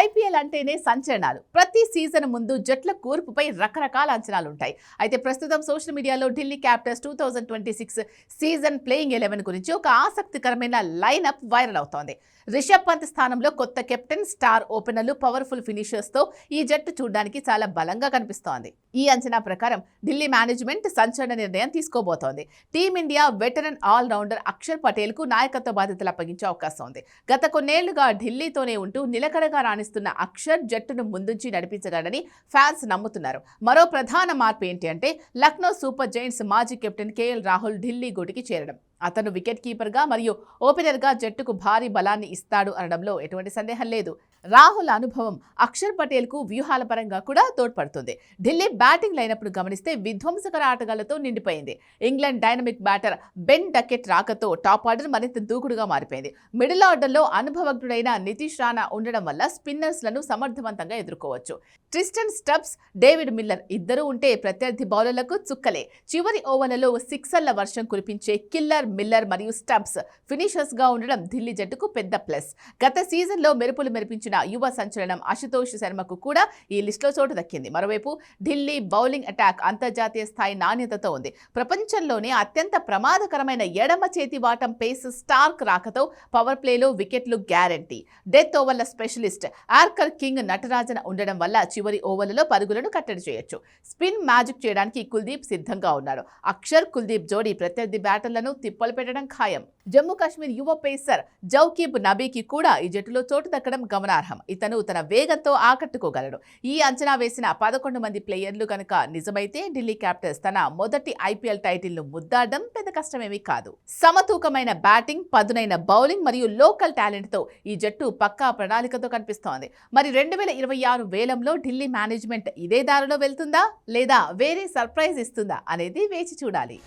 IPL అంటేనే సంచలనాలు. ప్రతి season ముందు జట్ల కూర్పుపై రకరకాల అంచనాలు ఉంటాయి. అయితే ప్రస్తుతం సోషల్ మీడియాలో ఢిల్లీ క్యాపిటల్స్ 2026 సీజన్ ప్లేయింగ్ 11 గురించి ఒక ఆసక్తికరమైన లైనప్ వైరల్ అవుతోంది. రిషబ్ పంత్ స్థానంలో కొత్త కెప్టెన్, స్టార్ ఓపెనర్లు, పవర్ఫుల్ ఫినిషర్స్ తో ఈ జట్టు చూడడానికి చాలా బలంగా కనిపిస్తోంది. ఈ అంచనా ప్రకారం ఢిల్లీ మేనేజ్మెంట్ సంచలన నిర్ణయం తీసుకోబోతోంది. Team India veteran all rounder Axar Patel కు నాయకత్వ బాధ్యతలు అప్పగించే అవకాశం ఉంది. గత కొన్నేళ్లుగా ఢిల్లీతోనే ఉంటూ నిలకడగా రాణిస్తున్న అక్షర్ జట్టును ముందుంచి నడిపించగలడని ఫ్యాన్స్ నమ్ముతున్నారు. మరో ప్రధాన మార్పు ఏంటి అంటే లక్నో సూపర్ జైంట్స్ మాజీ కెప్టెన్ కేఎల్ రాహుల్ ఢిల్లీ గూటికి చేరడం. అతను వికెట్ కీపర్గా మరియు ఓపెనర్గా జట్టుకు భారీ బలాన్ని ఇస్తాడు అనడంలో ఎటువంటి సందేహం లేదు. రాహుల్ అనుభవం అక్షర్ పటేల్కు వ్యూహాల పరంగా కూడా తోడ్పడుతుంది. ఢిల్లీ బ్యాటింగ్ లైనప్పుడు గమనిస్తే విధ్వంసకర ఆటగాళ్లతో నిండిపోయింది. England dynamic batter Ben Duckett రాకతో టాప్ ఆర్డర్ మరింత దూకుడుగా మారిపోయింది. మిడిల్ ఆర్డర్లో అనుభవజ్ఞుడైన నితీష్ రాణా ఉండడం వల్ల స్పిన్నర్స్లను సమర్థవంతంగా ఎదుర్కోవచ్చు. ట్రిస్టన్ స్టబ్స్, డేవిడ్ మిల్లర్ ఇద్దరూ ఉంటే ప్రత్యర్థి బౌలర్లకు చుక్కలే. చివరి ఓవర్లలో సిక్సర్ల వర్షం కురిపించే కిల్లర్ మిల్లర్ మరియు స్టబ్స్ ఫినిషర్స్ గా ఉండడం ఢిల్లీ జట్టుకు పెద్ద ప్లస్. గత సీజన్లో మెరుపులు మెరిపించిన యువ సంచలనం అశుతోష్ శర్మకు కూడా ఈ లిస్టులో చోటు దక్కింది. మరోవైపు ఢిల్లీ బౌలింగ్ అటాక్ అంతర్జాతీయ స్థాయి నాణ్యతతో ఉంది. ప్రపంచంలోనే అత్యంత ప్రమాదకరమైన ఎడమ చేతి వాటం పేస్ స్టార్క్ రాకతో పవర్ ప్లేలో వికెట్లు గ్యారంటీ. డెత్ ఓవర్ల స్పెషలిస్ట్ ఆర్కర్ కింగ్ నటరాజన్ ఉండడం వల్ల చివరి ఓవర్లలో పరుగులను కట్టడి చేయొచ్చు. స్పిన్ మ్యాజిక్ చేయడానికి కుల్దీప్ సిద్ధంగా ఉన్నాడు. అక్షర్ కుల్దీప్ జోడీ ప్రత్యర్థి బ్యాటర్లను తిప్పలు పెట్టడం ఖాయం. జమ్మూ కాశ్మీర్ యువ పేసర్ జౌకీబ్ నబీకి కూడా ఈ జట్టులో చోటు దక్కడం గమనార్హం. ఇతను తన వేగంతో ఆకట్టుకోగలడు. ఈ అంచనా వేసిన 11 మంది ప్లేయర్లు కనుక నిజమైతే ఢిల్లీ క్యాపిటల్స్ తన మొదటి ఐపీఎల్ టైటిల్ ను ముద్దాడడం పెద్ద కష్టమేమీ కాదు. సమతూకమైన బ్యాటింగ్, పదునైన బౌలింగ్ మరియు లోకల్ టాలెంట్ తో ఈ జట్టు పక్కా ప్రణాళికతో కనిపిస్తోంది. మరి 2026 వేలంలో ఢిల్లీ మేనేజ్మెంట్ ఇదే దారిలో వెళ్తుందా లేదా వేరే సర్ప్రైజ్ ఇస్తుందా అనేది వేచి చూడాలి.